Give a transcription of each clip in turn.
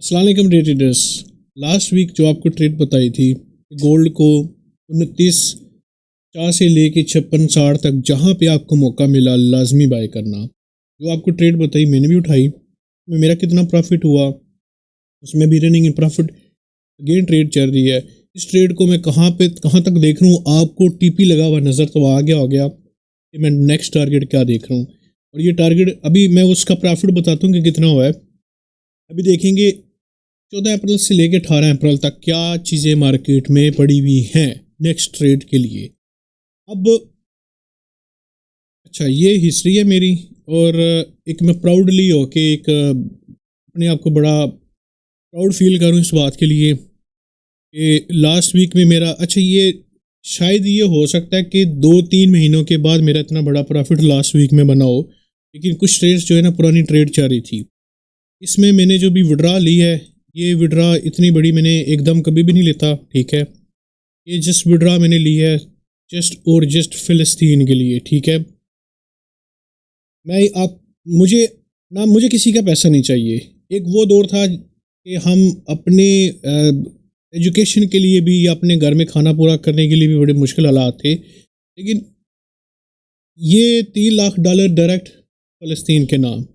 अस्सलाम वालेकुम day traders. Last week जो आपको ट्रेड बताई थी गोल्ड को 29.4 से लेके 56.60 तक जहाँ पे आपको मौका मिला लाजमी बाय करना, जो आपको ट्रेड बताई मैंने भी उठाई। मेरा कितना प्रॉफिट हुआ उसमें भी running in profit again trade चल रही है। इस ट्रेड को मैं कहाँ तक देख रहा हूँ, आपको टीपी लगा हुआ नज़र तो आ गया कि मैं नेक्स्ट टारगेट क्या देख रहा हूँ। और ये टारगेट अभी मैं उसका प्रॉफिट बताता हूँ कि कितना हुआ है। अभी देखेंगे 14 अप्रैल से लेकर 18 अप्रैल तक क्या चीज़ें मार्केट में पड़ी हुई हैं नेक्स्ट ट्रेड के लिए। अब अच्छा, ये हिस्ट्री है मेरी और एक मैं प्राउडली होके एक अपने आप को बड़ा प्राउड फील करूँ इस बात के लिए कि लास्ट वीक में मेरा ये शायद ये हो सकता है कि 2-3 महीनों के बाद मेरा इतना बड़ा प्रॉफिट लास्ट वीक में बना हो। लेकिन कुछ ट्रेड्स जो है ना, पुरानी ट्रेड चल रही थी, इसमें मैंने जो भी विड्रा ली है, ये विड्रा इतनी बड़ी मैंने एकदम कभी भी नहीं लेता, ठीक है। ये जस्ट विड्रा मैंने ली है जस्ट फ़िलिस्तीन के लिए, ठीक है। मैं आप मुझे किसी का पैसा नहीं चाहिए। एक वो दौर था कि हम अपने एजुकेशन के लिए भी या अपने घर में खाना पूरा करने के लिए भी बड़े मुश्किल हालात थे। लेकिन ये $3 लाख डायरेक्ट फ़लस्तीन के नाम,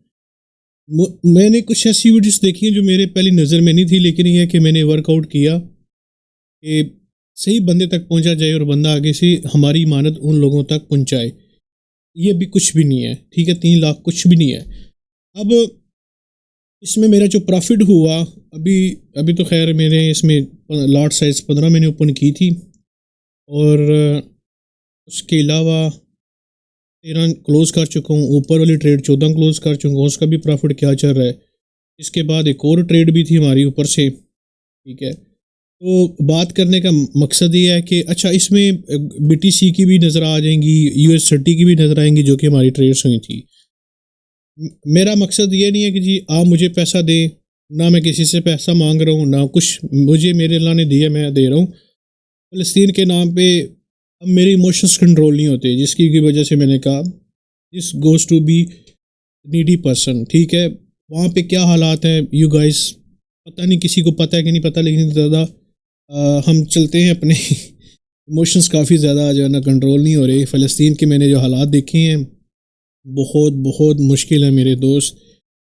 मैंने कुछ ऐसी वीडियोस देखी हैं जो मेरे पहली नज़र में नहीं थी, लेकिन ये है कि मैंने वर्कआउट किया कि सही बंदे तक पहुंचा जाए और बंदा आगे से हमारी इमानत उन लोगों तक पहुंचाए। ये भी कुछ भी नहीं है, ठीक है। 3 लाख कुछ भी नहीं है। अब इसमें मेरा जो प्रॉफिट हुआ, अभी तो खैर मैंने इसमें लॉट साइज़ 15 मैंने ओपन की थी और उसके अलावा 13 क्लोज़ कर चुका हूँ। ऊपर वाली ट्रेड 14 क्लोज़ कर चुका हूँ, उसका भी प्रॉफिट क्या चल रहा है। इसके बाद एक और ट्रेड भी थी हमारी ऊपर से, ठीक है। तो बात करने का मकसद ये है कि अच्छा, इसमें BTC की भी नज़र आ जाएंगी, US30 की भी नज़र आएंगी जो कि हमारी ट्रेड्स हुई थी। मेरा मकसद ये नहीं है कि जी आप मुझे पैसा दें, ना मैं किसी से पैसा मांग रहा हूँ, ना कुछ मुझे मेरे अल्लाह ने दिया मैं दे रहा हूँ। फ़लस्तीन के नाम पे अब मेरे इमोशंस कंट्रोल नहीं होते, जिसकी की वजह से मैंने कहा this goes to be needy person, ठीक है। वहाँ पे क्या हालात हैं यू गाइस पता नहीं, किसी को पता है कि नहीं पता, लेकिन ज़्यादा हम चलते हैं अपने इमोशंस काफ़ी ज़्यादा जो है ना कंट्रोल नहीं हो रहे। फ़लस्तीन के मैंने जो हालात देखे हैं बहुत बहुत मुश्किल है मेरे दोस्त।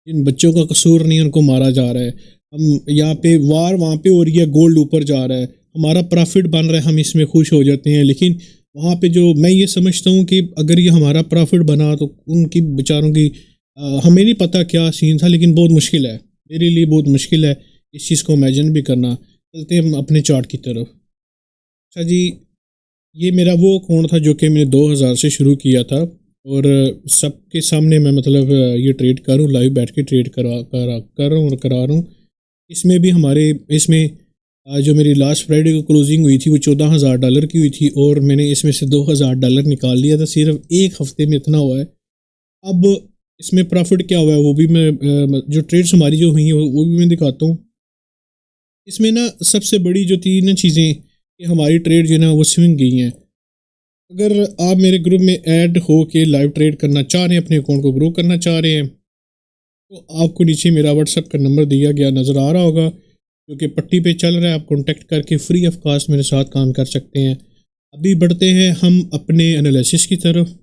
इन बच्चों का कसूर नहीं, उनको मारा जा रहा है। हम यहाँ पे वार वहाँ पे हो रही है, गोल्ड ऊपर जा रहा है, हमारा प्रॉफिट बन रहा है, हम इसमें खुश हो जाते हैं। लेकिन वहाँ पे जो मैं ये समझता हूँ कि अगर ये हमारा प्रॉफिट बना तो उनकी बेचारों की हमें नहीं पता क्या सीन था, लेकिन बहुत मुश्किल है मेरे लिए, बहुत मुश्किल है इस चीज़ को इमेजिन भी करना। चलते हैं हम अपने चार्ट की तरफ। अच्छा जी, ये मेरा वो अकाउंट था जो कि मैंने 2000 से शुरू किया था और सबके सामने मैं मतलब ये ट्रेड कर रहा हूँ, लाइव बैठ के ट्रेड कर रहा हूँ और करा रहा हूँ। इसमें भी इसमें जो मेरी लास्ट फ्राइडे को क्लोजिंग हुई थी वो $14,000 की हुई थी और मैंने इसमें से $2,000 निकाल लिया था। सिर्फ एक हफ्ते में इतना हुआ है। अब इसमें प्रॉफिट क्या हुआ है वो भी मैं जो ट्रेड्स हमारी जो हुई हैं वो भी मैं दिखाता हूँ। इसमें ना सबसे बड़ी जो थी ना चीज़ें कि हमारी ट्रेड जो है ना वो स्विंग गई हैं। अगर आप मेरे ग्रुप में ऐड हो के लाइव ट्रेड करना चाह रहे हैं, अपने अकाउंट को ग्रो करना चाह रहे हैं, तो आपको नीचे मेरा व्हाट्सएप का नंबर दिया गया नज़र आ रहा होगा, जो कि पट्टी पे चल रहा है। आप कॉन्टेक्ट करके फ्री ऑफ कॉस्ट मेरे साथ काम कर सकते हैं। अभी बढ़ते हैं हम अपने एनालिसिस की तरफ।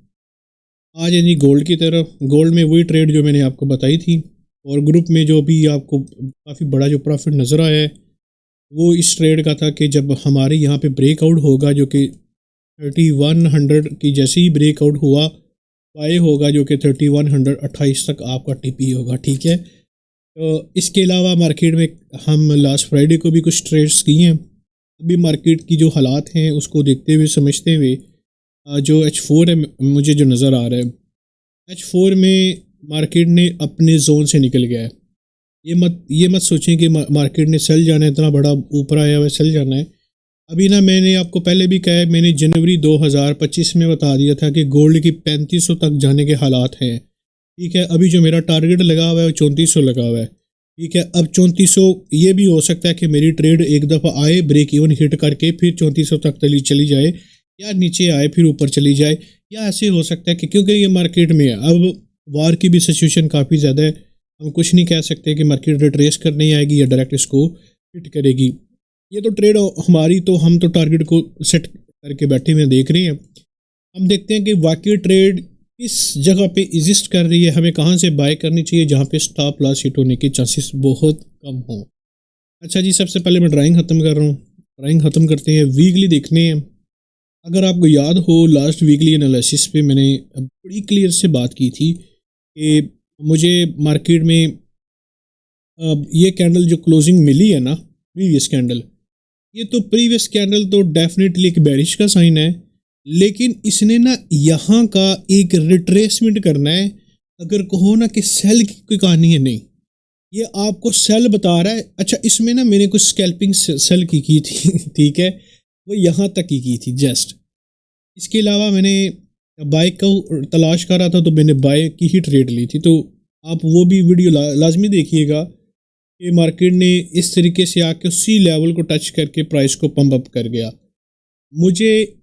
आ जाए जी गोल्ड की तरफ। गोल्ड में वही ट्रेड जो मैंने आपको बताई थी और ग्रुप में जो भी आपको काफ़ी बड़ा जो प्रॉफिट नज़र आया है वो इस ट्रेड का था कि जब हमारे यहाँ पे ब्रेकआउट होगा, जो कि 3100 की जैसे ही ब्रेकआउट हुआ बाय होगा, जो कि 3128 तक आपका टीपी होगा, ठीक है। तो इसके अलावा मार्केट में हम लास्ट फ्राइडे को भी कुछ ट्रेड्स किए हैं। अभी मार्केट की जो हालात हैं उसको देखते हुए समझते हुए जो H4 है मुझे जो नज़र आ रहा है, H4 में मार्केट ने अपने जोन से निकल गया है। ये मत सोचें कि मार्केट ने सेल जाना है, इतना बड़ा ऊपर आया हुआ सेल जाना है। अभी ना मैंने आपको पहले भी कहा है, मैंने जनवरी 2025 में बता दिया था कि गोल्ड की 3500 तक जाने के हालात हैं, ठीक है। अभी जो मेरा टारगेट लगा हुआ है वो 3400 लगा हुआ है, ठीक है। अब 3400 ये भी हो सकता है कि मेरी ट्रेड एक दफ़ा आए ब्रेक इवन हिट करके फिर 3400 तक चली जाए, या नीचे आए फिर ऊपर चली जाए, या ऐसे हो सकता है कि क्योंकि ये मार्केट में है अब वार की भी सिचुएशन काफ़ी ज़्यादा है। हम कुछ नहीं कह सकते कि मार्केट रिट्रेस करने ही आएगी या डायरेक्ट इसको हिट करेगी। ये तो ट्रेड हमारी, तो हम तो टारगेट को सेट करके बैठे हुए देख रहे हैं। हम देखते हैं कि वाकई ट्रेड किस जगह पे एग्जिस्ट कर रही है, हमें कहाँ से बाय करनी चाहिए जहाँ पे स्टॉप लॉस हिट होने के चांसेस बहुत कम हों। अच्छा जी, सबसे पहले मैं ड्राइंग ख़त्म कर रहा हूँ। ड्राइंग ख़त्म करते हैं, वीकली देखने हैं। अगर आपको याद हो, लास्ट वीकली एनालिसिस पे मैंने बड़ी क्लियर से बात की थी कि मुझे मार्केट में ये कैंडल जो क्लोजिंग मिली है ना, प्रीवियस कैंडल, ये तो प्रीवियस कैंडल तो डेफिनेटली एक बेरिश का साइन है, लेकिन इसने ना यहाँ का एक रिट्रेसमेंट करना है। अगर कहो ना कि सेल की कोई कहानी है, नहीं, ये आपको सेल बता रहा है। अच्छा, इसमें ना मैंने कुछ स्कैल्पिंग सेल की थी ठीक है, वो यहाँ तक की थी जस्ट। इसके अलावा मैंने बाय को तलाश कर रहा था, तो मैंने बाय की ही ट्रेड ली थी। तो आप वो भी वीडियो लाजमी देखिएगा कि मार्केट ने इस तरीके से आके उसी लेवल को टच करके प्राइस को पंप अप कर गया। मुझे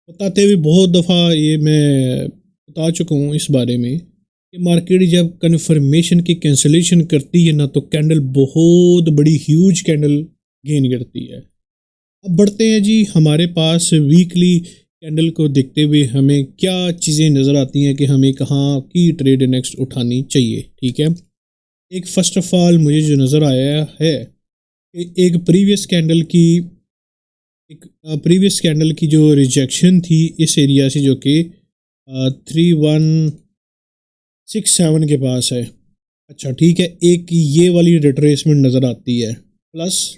बताते हुए बहुत दफ़ा ये मैं बता चुका हूँ इस बारे में कि मार्केट जब कन्फर्मेशन की कैंसिलेशन करती है ना, तो कैंडल बहुत बड़ी ह्यूज कैंडल गेन करती है। अब बढ़ते हैं जी, हमारे पास वीकली कैंडल को देखते हुए हमें क्या चीज़ें नज़र आती हैं कि हमें कहाँ की ट्रेड नेक्स्ट उठानी चाहिए। ठीक है, एक फ़र्स्ट ऑफ ऑल मुझे जो नज़र आया है कि एक प्रीवियस कैंडल की जो रिजेक्शन थी इस एरिया से, जो कि 3167 के पास है। अच्छा ठीक है, एक ये वाली रिट्रेसमेंट नज़र आती है, प्लस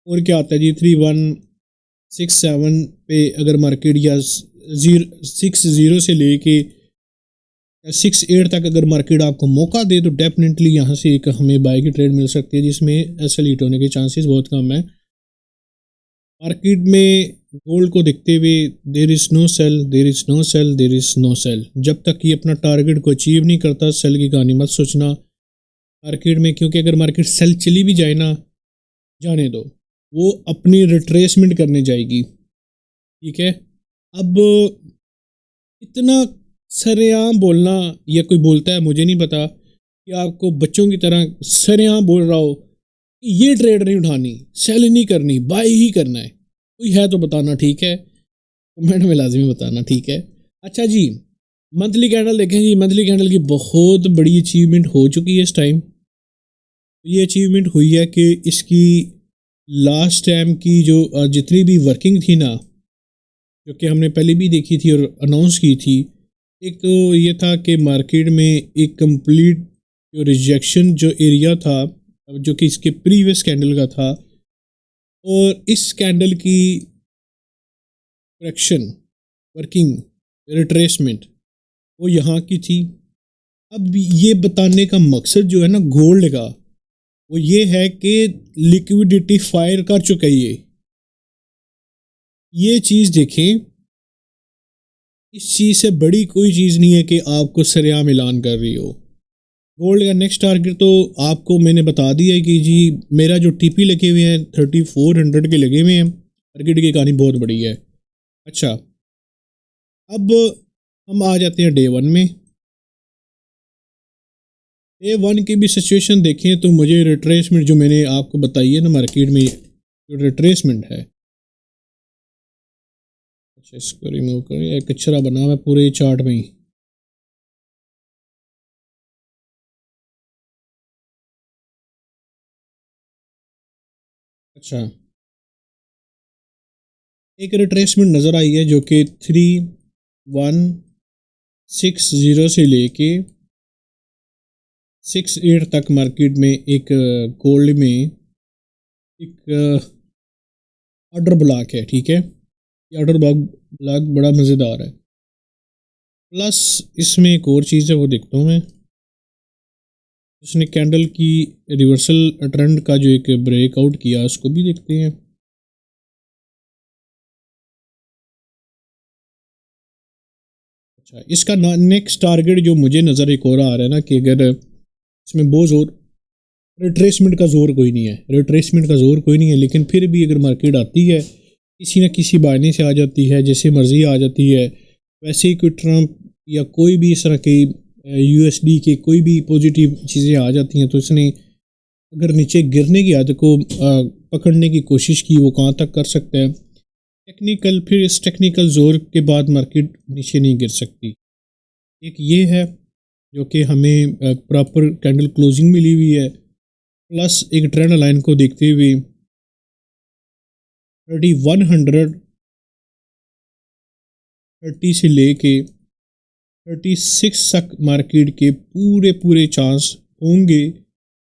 और क्या आता है जी, 3167 पे अगर मार्केट या 60 से लेके 68 तक अगर मार्केट आपको मौका दे, तो डेफिनेटली यहाँ से एक हमें बाय की ट्रेड मिल सकती है, जिसमें एसएल हिट होने के चांसेस बहुत कम है। मार्केट में गोल्ड को देखते हुए there is no sale, there is no sale, there is no sale. जब तक ये अपना टारगेट को अचीव नहीं करता, सेल की कहानी मत सोचना मार्केट में, क्योंकि अगर मार्केट सेल चली भी जाए ना, जाने दो, वो अपनी रिट्रेसमेंट करने जाएगी। ठीक है, अब इतना सरेआम बोलना, या कोई बोलता है मुझे नहीं पता, कि आपको बच्चों की तरह सरेआम बोल रहा हो कि ये ट्रेड नहीं उठानी, सेल नहीं करनी, बाय ही करना है, कोई है तो बताना। ठीक है, कमेंट में लाजमी बताना। ठीक है, अच्छा जी, मंथली कैंडल देखें जी। मंथली कैंडल की बहुत बड़ी अचीवमेंट हो चुकी है इस टाइम। ये अचीवमेंट हुई है कि इसकी लास्ट टाइम की जो जितनी भी वर्किंग थी ना, जो कि हमने पहले भी देखी थी और अनाउंस की थी, एक तो ये था कि मार्केट में एक कंप्लीट जो रिजेक्शन जो एरिया था, जो कि इसके प्रीवियस कैंडल का था, और इस कैंडल की करेक्शन वर्किंग रिट्रेसमेंट वो यहाँ की थी। अब ये बताने का मकसद जो है ना गोल्ड का, वो ये है कि लिक्विडिटी फायर कर चुका है। ये चीज़ देखें, इस चीज़ से बड़ी कोई चीज़ नहीं है कि आपको सरेआम ऐलान कर रही हो। गोल्ड का नेक्स्ट टारगेट तो आपको मैंने बता दिया है कि जी मेरा जो टीपी लगे हुए हैं 3400 के लगे हुए हैं। टारगेट की कहानी बहुत बड़ी है। अच्छा, अब हम आ जाते हैं डे 1 में। डे 1 की भी सिचुएशन देखें तो मुझे रिट्रेसमेंट जो मैंने आपको बताई है ना, मार्केट में जो रिट्रेसमेंट है, अच्छा इसको रिमूव करें, एक कचरा बना हुआ है पूरे चार्ट में ही। अच्छा, एक रिट्रेसमेंट नज़र आई है जो कि 3160 से लेके 68 तक मार्केट में एक गोल्ड में एक ऑर्डर ब्लॉक है। ठीक है, ये ऑर्डर ब्लॉक बड़ा मज़ेदार है। प्लस इसमें एक और चीज़ है, वो देखता हूँ मैं। उसने कैंडल की रिवर्सल ट्रेंड का जो एक ब्रेकआउट किया, उसको भी देखते हैं। अच्छा, इसका नेक्स्ट टारगेट जो मुझे नज़र एक और आ रहा है ना, कि अगर इसमें बहुत ज़ोर रिट्रेसमेंट का ज़ोर कोई नहीं है, रिट्रेसमेंट का ज़ोर कोई नहीं है, लेकिन फिर भी अगर मार्केट आती है किसी न किसी बहाने से आ जाती है, जैसे मर्ज़ी आ जाती है, वैसे ही कोई ट्रंप या कोई भी इस तरह की यूएसडी के कोई भी पॉजिटिव चीज़ें आ जाती हैं तो इसने अगर नीचे गिरने की आदत को पकड़ने की कोशिश की, वो कहाँ तक कर सकता है टेक्निकल, फिर इस टेक्निकल जोर के बाद मार्केट नीचे नहीं गिर सकती। एक ये है जो कि हमें प्रॉपर कैंडल क्लोजिंग मिली हुई है, प्लस एक ट्रेंड लाइन को देखते हुए 3130 से लेके 36 तक मार्केट के पूरे पूरे चांस होंगे।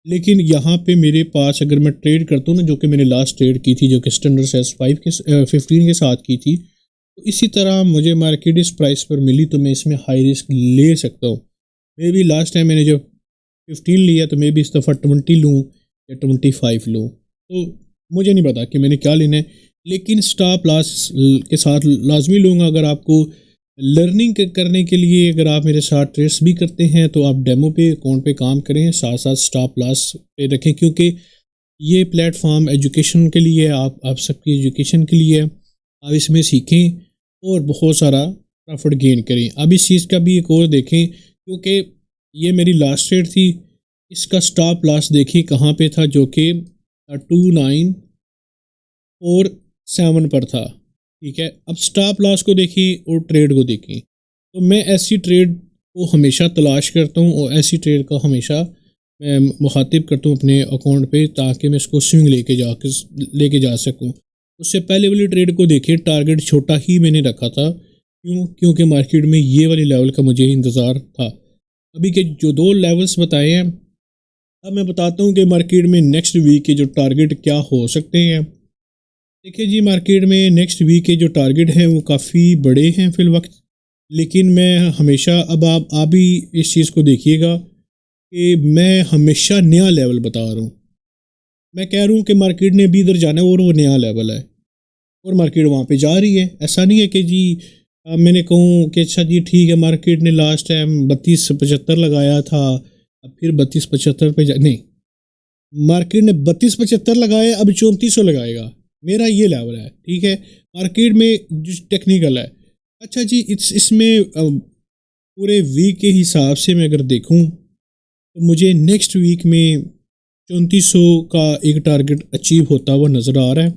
लेकिन यहाँ पे मेरे पास अगर मैं ट्रेड करता हूँ ना, जो कि मैंने लास्ट ट्रेड की थी जो कि स्टैंडर्ड सेल्स 15 के साथ की थी, तो इसी तरह मुझे मार्केट इस प्राइस पर मिली तो मैं इसमें हाई रिस्क ले सकता हूँ। मे भी लास्ट टाइम मैंने जब 15 लिया तो मे भी इस दफ़ा 20 लूँ या 25 लूँ, तो मुझे नहीं पता कि मैंने क्या लेना है। लेकिन स्टॉप लॉस के साथ लाजमी लूँगा। अगर आपको लर्निंग करने के लिए अगर आप मेरे साथ ट्रेड्स भी करते हैं तो आप डेमो पे अकाउंट पे काम करें, साथ साथ स्टॉप लॉस पे रखें, क्योंकि ये प्लेटफॉर्म एजुकेशन के लिए आप सबकी एजुकेशन के लिए आप इसमें सीखें और बहुत सारा प्रॉफिट गेन करें। अब इस चीज़ का भी एक और देखें, क्योंकि ये मेरी लास्ट ट्रेड थी, इसका स्टॉप लॉस देखिए कहाँ पे था, जो कि 2947 पर था। ठीक है, अब स्टॉप लॉस को देखें और ट्रेड को देखें। तो मैं ऐसी ट्रेड को हमेशा तलाश करता हूँ और ऐसी ट्रेड को हमेशा मैं मुखातिब करता हूँ अपने अकाउंट पे, ताकि मैं इसको स्विंग लेके जा सकूँ। उससे पहले वाली ट्रेड को देखिए, टारगेट छोटा ही मैंने रखा था। क्योंकि मार्केट में ये वाले लेवल का मुझे इंतज़ार था। अभी के जो 2 लेवल्स बताए हैं, अब मैं बताता हूँ कि मार्केट में नेक्स्ट वीक के जो टारगेट क्या हो सकते हैं। देखिए जी, मार्केट में नेक्स्ट वीक के जो टारगेट हैं वो काफ़ी बड़े हैं फिल वक्त, लेकिन मैं हमेशा, अब आप भी इस चीज़ को देखिएगा कि मैं हमेशा नया लेवल बता रहा हूँ। मैं कह रहा हूँ कि मार्केट ने भी इधर जाना है और वो नया लेवल है और मार्केट वहाँ पे जा रही है। ऐसा नहीं है कि जी मैंने कहूँ कि अच्छा जी ठीक है, मार्केट ने लास्ट टाइम 3275 लगाया था, अब फिर 3275 पे नहीं, मार्केट ने 3275 लगाया, अब 3400 लगाएगा, मेरा ये लेवल है। ठीक है, मार्केट में जो टेक्निकल है। अच्छा जी, इसमें पूरे वीक के हिसाब से मैं अगर देखूं तो मुझे नेक्स्ट वीक में 3400 का एक टारगेट अचीव होता हुआ नज़र आ रहा है,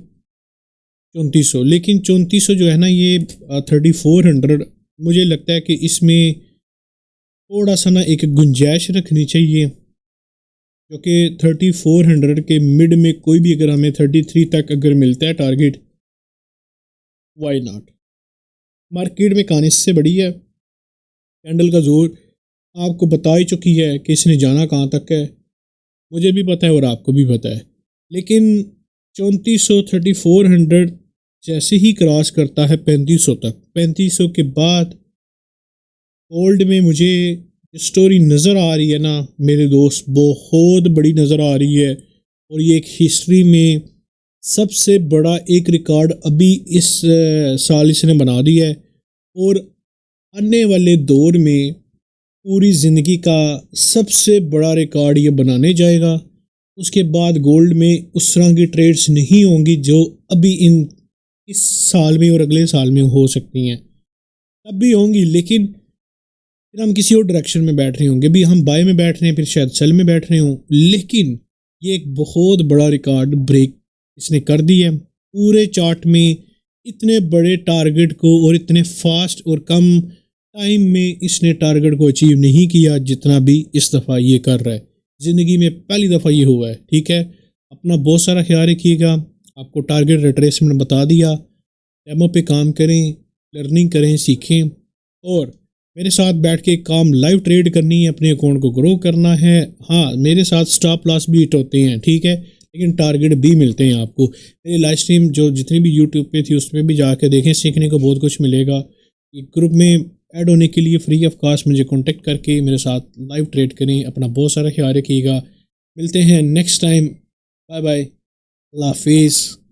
3400। लेकिन 3400 जो है ना, ये 3400 मुझे लगता है कि इसमें थोड़ा सा ना एक गुंजाइश रखनी चाहिए, क्योंकि 3400 के मिड में कोई भी अगर हमें 33 तक अगर मिलता है टारगेट, वाई नॉट। मार्केट में कहानी इससे बड़ी है, कैंडल का जोर आपको बता ही चुकी है कि इसने जाना कहाँ तक है, मुझे भी पता है और आपको भी पता है। लेकिन 3400 3400 जैसे ही क्रॉस करता है 3500 तक, 3500 के बाद गोल्ड में मुझे स्टोरी नज़र आ रही है ना मेरे दोस्त, बहुत बड़ी नज़र आ रही है। और ये एक हिस्ट्री में सबसे बड़ा एक रिकॉर्ड अभी इस साल इसने बना दिया है, और आने वाले दौर में पूरी ज़िंदगी का सबसे बड़ा रिकॉर्ड ये बनाने जाएगा। उसके बाद गोल्ड में उस तरह की ट्रेड्स नहीं होंगी जो अभी इस साल में और अगले साल में हो सकती हैं, तब भी होंगी, लेकिन फिर हम किसी और डायरेक्शन में बैठ रहे होंगे। भी हम बाय में बैठ रहे हैं, फिर शायद सेल में बैठ रहे हों, लेकिन ये एक बहुत बड़ा रिकॉर्ड ब्रेक इसने कर दिया है। पूरे चार्ट में इतने बड़े टारगेट को और इतने फास्ट और कम टाइम में इसने टारगेट को अचीव नहीं किया जितना भी इस दफ़ा ये कर रहा है। ज़िंदगी में पहली दफ़ा ये हुआ है। ठीक है, अपना बहुत सारा ख्याल रखिएगा। आपको टारगेट रिट्रेसमेंट बता दिया, डेमो पे काम करें, लर्निंग करें, सीखें, और मेरे साथ बैठ के काम लाइव ट्रेड करनी है, अपने अकाउंट को ग्रो करना है। हाँ, मेरे साथ स्टॉप लॉस भी हिट होते हैं, ठीक है, लेकिन टारगेट भी मिलते हैं आपको। मेरी लाइव स्ट्रीम जो जितनी भी यूट्यूब पे थी उसमें भी जाके देखें, सीखने को बहुत कुछ मिलेगा। एक ग्रुप में ऐड होने के लिए फ्री ऑफ कॉस्ट मुझे कांटेक्ट करके मेरे साथ लाइव ट्रेड करें। अपना बहुत सारा ख्याल रखिएगा। मिलते हैं नेक्स्ट टाइम। बाय बाय, अल्लाह हाफिज़।